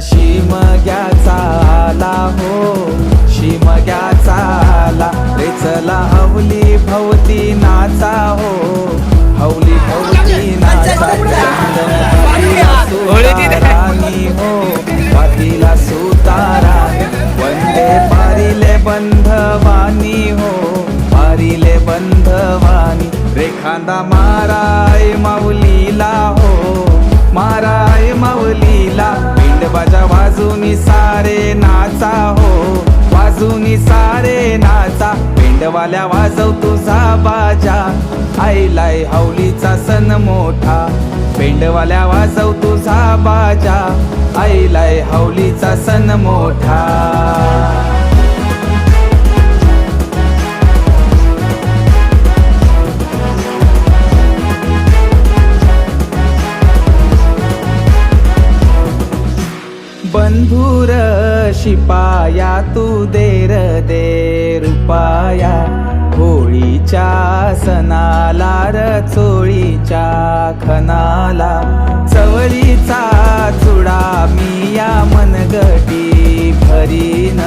शिमग्याचा आला हो, शिमग्याचा आला रे चला हवली भवती नाचा हो, हवली भवती नाचा सुतारानी हो, पातीला सुतारानी वंदे पारिले बंधवानी हो, पारिले बंधवानी रेखांदा माराय माऊलीला हो, माराय माऊलीला पिंडबाजा वाजूनी सारे नाचा हो, वाजूनी सारे नाचा पिंडवाल्या वाजव तुझा बाजा आईलाय हवलीचा सण मोठा, पिंडवाल्या वाजव तुझा बाजा आईलाय हवलीचा सण मोठा. बंधुर शिपाया तू देर दे रुपाया, होळीच्या सणाला र चोळीच्या खनाला, चवळीचा चुडा मी या मनगटी भरीन